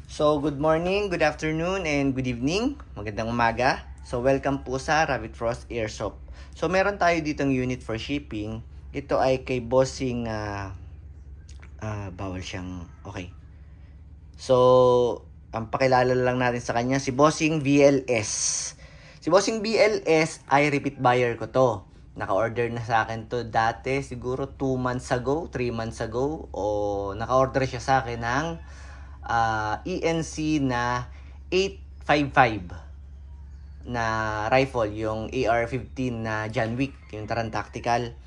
So, good morning, good afternoon, and good evening. Magandang umaga. So, welcome po sa Rabbit Frost Airsoft. So, meron tayo ditong unit for shipping. Ito ay kay bossing, bawal siyang, okay. So, ang pakilala lang natin sa kanya, si bossing VLS. Si bossing VLS ay repeat buyer ko to. Naka-order na sa akin to dati, siguro 2 months ago, 3 months ago, o naka-order siya sa akin ng ENC na 855 na rifle, yung AR-15 na John Wick, yung Taran Tactical.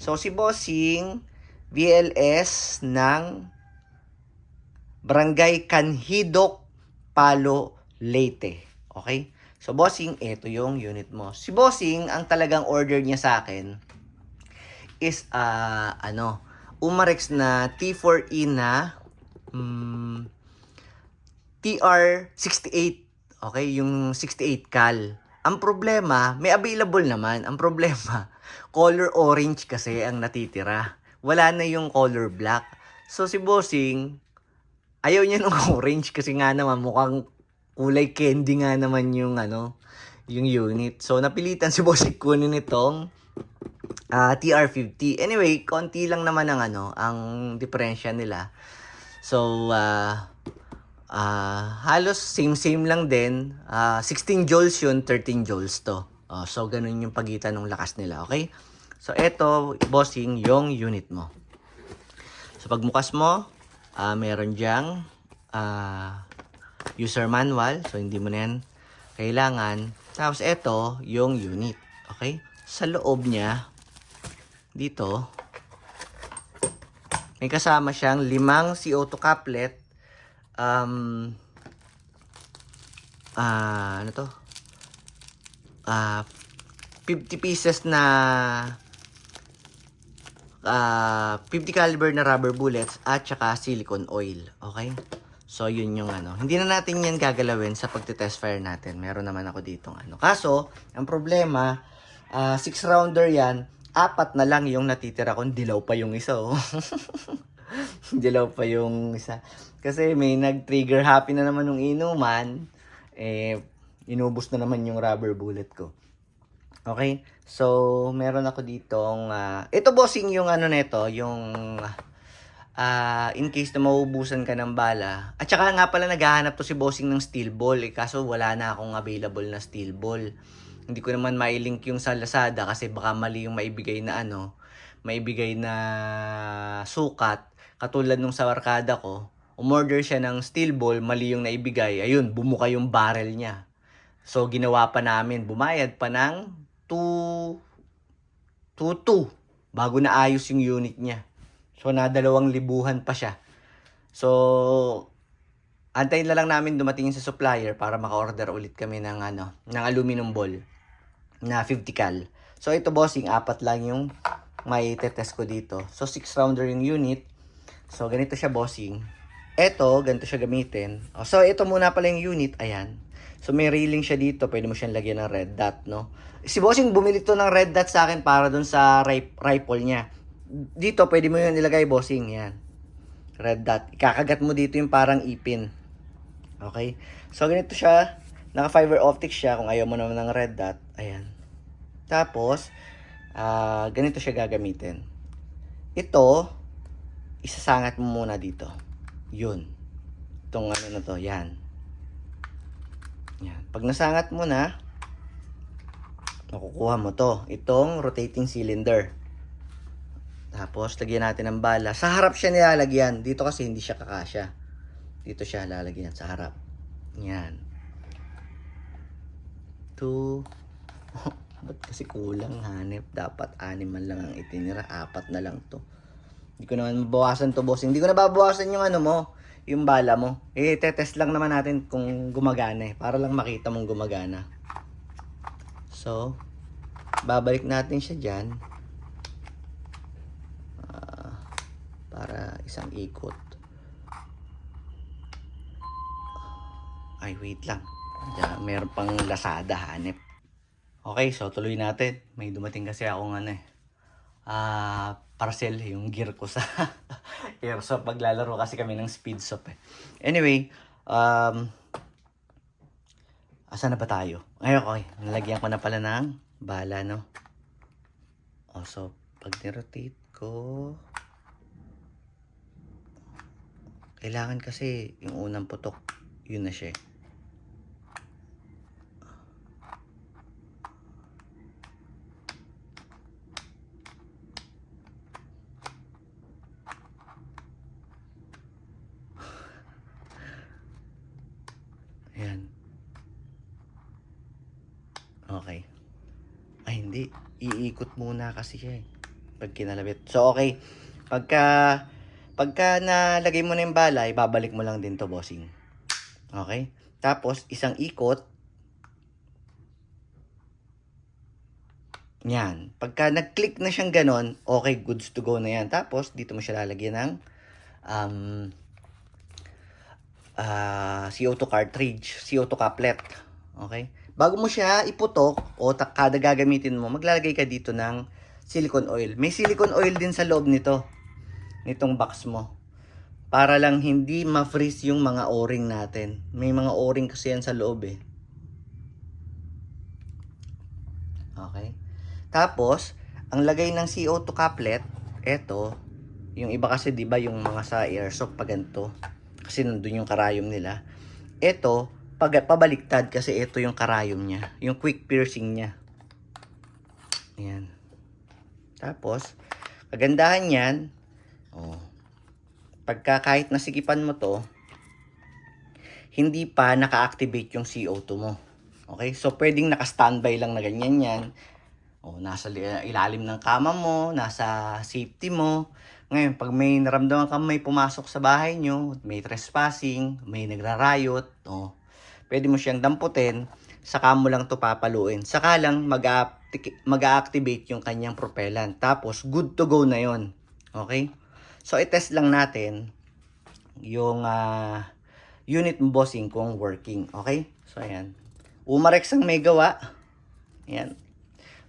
So, si bossing VLS ng Barangay Canhidok, Palo, Leyte. Okay? So, bossing, ito yung unit mo. Si bossing, ang talagang order niya sa akin is, Umarex na T4E na TR68. Okay, yung 68 cal. Ang problema, may available naman. Ang problema, color orange kasi ang natitira. Wala na yung color black. So, si bossing, ayaw niya nung orange kasi nga naman mukhang kulay candy nga naman yung yung unit. So napilitan si bossing kunin itong TR50. Anyway, konti lang naman ang diferensya nila. So halos same lang din. 16 joules yun, 13 joules to. So ganun yung pagitan ng lakas nila, okay? So eto, bossing, yung unit mo. So pagbukas mo, meron diyang user manual. So, hindi mo na yan kailangan. Tapos, ito yung unit. Okay? Sa loob niya, dito, may kasama siyang 5 CO2 couplet. Ano to? 50 pieces na 50 caliber na rubber bullets at saka silicone oil. Okay? So, yun yung Hindi na natin yan gagalawin sa pagtitest fire natin. Meron naman ako ditong Kaso, ang problema, 6-rounder yan, 4 na lang yung natitira ko. Dilaw pa yung isa, oh. Dilaw pa yung isa. Kasi may nag-trigger happy na naman nung inuman. Inubos na naman yung rubber bullet ko. Okay? So, meron ako ditong ito bossing yung nito, yung in case na maubusan ka ng bala. At saka nga pala naghahanap to si bossing ng steel ball, kaso wala na akong available na steel ball. Hindi ko naman mailink yung sa Lazada kasi baka mali yung maibigay na maibigay na sukat. Katulad nung sa barkada ko, umorder siya ng steel ball, mali yung naibigay. Ayun, bumuka yung barrel niya. So, ginawa pa namin, bumayad pa ng 2.2 bago na ayos yung unit niya. So, na 2,000 pa siya. So, antayin na lang namin dumating sa supplier para maka-order ulit kami ng ng aluminum ball na 50 cal. So, ito bossing, 4 lang yung may test ko dito. So, 6-rounder yung unit. So, ganito siya bossing. Ito, ganito siya gamitin. So, ito muna pala yung unit. Ayan. So, may railing siya dito. Pwede mo siyang lagyan ng red dot, no? Si bossing bumili to ng red dot sa akin para dun sa rifle niya. Dito, pwede mo yun ilagay, bossing. Yan. Red dot. Ikakagat mo dito yung parang ipin. Okay? So, ganito siya. Naka-fiber optic siya kung ayaw mo naman ng red dot. Ayan. Tapos, ganito siya gagamitin. Ito, isasangat mo muna dito. Yun. Itong na to. Yan. Yan. Pag nasangat mo na, makukuha mo to. Itong rotating cylinder. Tapos, lagyan natin ng bala. Sa harap siya nilalagyan. Dito kasi hindi siya kakasya. Dito siya lalagyan sa harap. Yan. 2. Ba't kasi kulang, hanep? Dapat 6 man lang ang itinira. 4 na lang to. Hindi ko naman mabawasan to, boss. Hindi ko na babawasan yung yung bala mo. Tetest lang naman natin kung gumagana para lang makita mong gumagana. So, babalik natin siya dyan. Para isang ikot. Ay, wait lang. Diyan, meron pang Lazada, hanep. Okay, so tuloy natin. May dumating kasi akong parcel, yung gear ko sa airsoft. Paglalaro kasi kami ng speedsoft. Anyway, Um, Asa na ba tayo? Ngayon, okay. Nalagyan ko na pala ng bala, no? Oh, so, pag nirotate ko, kailangan kasi yung unang putok, yun na siya. Ayan. Okay. Ay, hindi. Iikot muna kasi siya eh. Pag kinalabit. So, okay. Pagka nalagay mo na yung bala, ibabalik mo lang din to, bossing. Okay? Tapos, isang ikot. Yan. Pagka nag-click na siyang ganon, okay, goods to go na yan. Tapos, dito mo siya lalagyan ng CO2 cartridge, CO2 couplet. Okay? Bago mo siya iputok o kada gagamitin mo, maglalagay ka dito ng silicone oil. May silicone oil din sa loob nitong box mo. Para lang hindi ma-freeze yung mga o-ring natin. May mga o-ring kasi yan sa loob eh. Okay? Tapos, ang lagay ng CO2 couplet, eto, yung iba kasi 'di ba yung mga sa airsoft pa ganito. Kasi nandun yung karayom nila. Eto, pabaliktad kasi ito yung karayom niya, yung quick piercing niya. Ayan. Tapos, kagandahan yan, pagka kahit nasikipan mo to, hindi pa naka-activate yung CO2 mo. Okay? So, pwedeng naka-standby lang na ganyan yan. Nasa ilalim ng kama mo, nasa safety mo. Ngayon, pag may naramdaman kang may pumasok sa bahay nyo, may trespassing, may nagrarayot, pwede mo siyang damputin, saka mo lang to papaluin. Saka lang mag-activate yung kanyang propellant. Tapos, good to go na yon. Okay? So, i-test lang natin yung unit bossing kung working. Okay? So, ayan. Umarex ang may gawa. Ayan.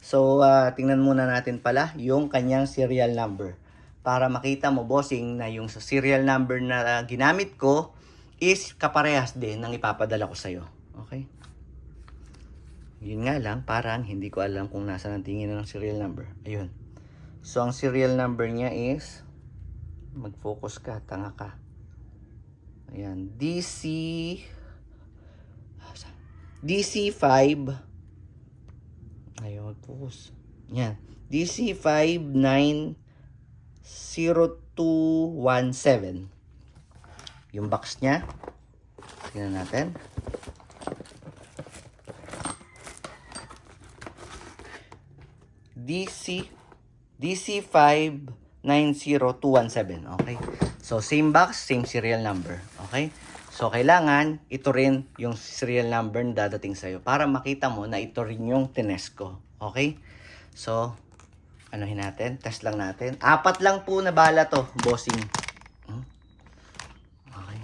So, tingnan muna natin pala yung kanyang serial number. Para makita mo, bossing, na yung sa serial number na ginamit ko is kaparehas din ng ipapadala ko sa'yo. Okay? Yun nga lang, parang hindi ko alam kung nasa ang tingin ng serial number. Ayun. So, ang serial number niya is, mag-focus ka, tanga ka. Ayan, DC5, ayaw mag-focus. Yan, DC590217. Yung box niya, tingnan natin. DC590217. Okay? So, same box, same serial number. Okay? So, kailangan ito rin yung serial number na dadating sa'yo para makita mo na ito rin yung tinesco. Okay? So, anuhin natin. Test lang natin. 4 lang po na bala to, bossing. Okay.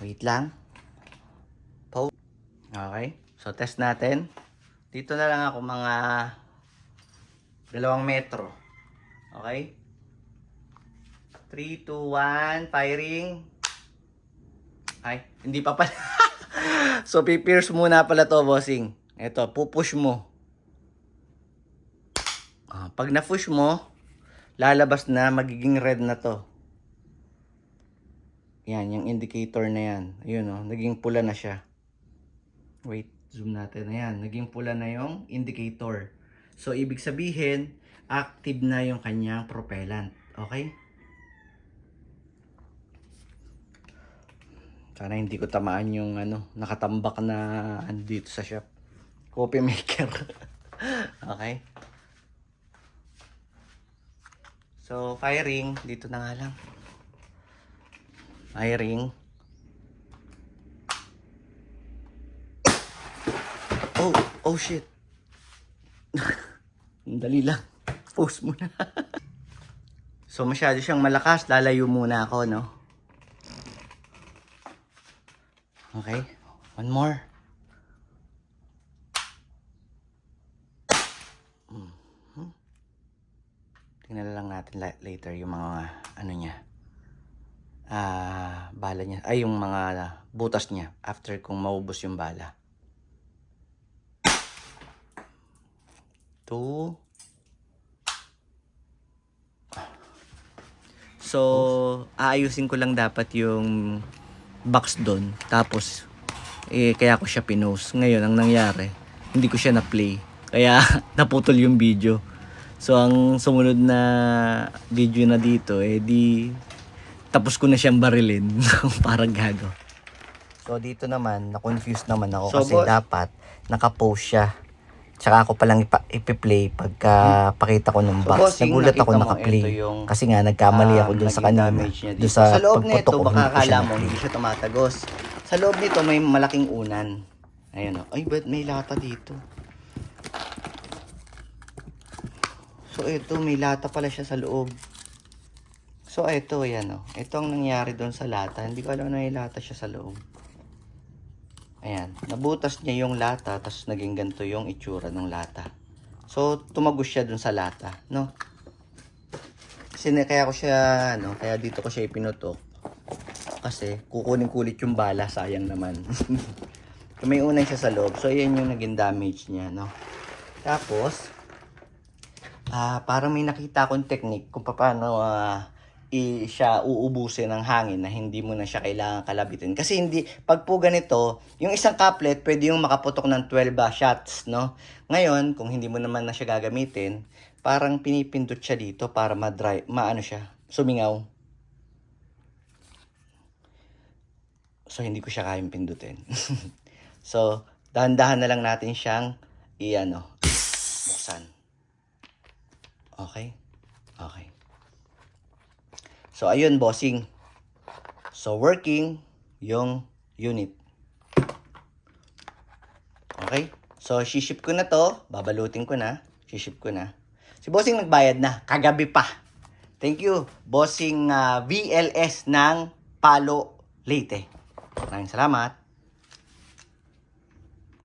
Wait lang. Okay. So, test natin. Dito na lang ako mga 2 metro. Okay? 3, 2, 1, firing. Ay, hindi pa pala. So, pipierce muna pala to, bossing. Ito, pupush mo. Pag na-push mo, lalabas na, magiging red na to. Yan, yung indicator na yan. Ayun, naging pula na siya. Wait, zoom natin. Ayan, naging pula na yung indicator. So, ibig sabihin, active na yung kanyang propellant. Okay? Sana hindi ko tamaan yung nakatambak na dito sa shop. Coffee maker. Okay? So, firing. Dito na nga lang. Firing. Oh shit. Dali lang. Post muna. So, masyado siyang malakas. Lalayo muna ako, no? Okay. One more. tingnan lang natin later yung mga ano niya. Bala niya. Ay, yung mga butas niya after kung maubos yung bala. 2. So, aayusin ko lang dapat yung box doon. Tapos, kaya ko siya pinost. Ngayon, ang nangyari, hindi ko siya na-play. Kaya, naputol yung video. So, ang sumunod na video na dito, tapos ko na siyang barilin. Parang gago. So, dito naman, na-confuse naman ako So, kasi boss, dapat naka-post siya. Tsaka ako palang ipi-play pagka pakita ko ng box. bossing, Nagulat ako nakita mo, naka-play. ito yung, Kasi nga, nagkamali ako dun sa naging kanina. damage niya Dun dito. sa Sa loob pagputok nito, ko, baka hindi ko siya akala mo, na-play. hindi siya tumatagos. Sa loob nito, may malaking unan. Ayun o. Ay, ba't may lata dito? So, ito, may lata pala siya sa loob. So, ito, yan o. Ito ang nangyari doon sa lata. Hindi ko alam na may lata siya sa loob. Ayan. Nabutas niya yung lata, tapos naging ganito yung itsura ng lata. So, tumagos siya dun sa lata, no? Kasi kaya ko siya, kaya dito ko siya ipinutok. Kasi, kukunin kulit yung bala, sayang naman. May unan siya sa loob. So, yan yung naging damage niya, no? Tapos, parang may nakita akong technique kung paano siya uubusin ng hangin na hindi mo na siya kailangan kalabitin. Kasi pag po ganito, yung isang couplet, pwede yung makaputok ng 12 shots, no? Ngayon, kung hindi mo naman na siya gagamitin, parang pinipindot siya dito para sumingaw. So, hindi ko siya kayang pindutin. So, dahan-dahan na lang natin siyang buksan. Okay? Okay. So, ayun, bossing. So, working yung unit. Okay? So, shiship ko na to. Babalutin ko na. Shiship ko na. Si bossing nagbayad na. Kagabi pa. Thank you, bossing VLS ng Palo, Leyte. Maraming salamat.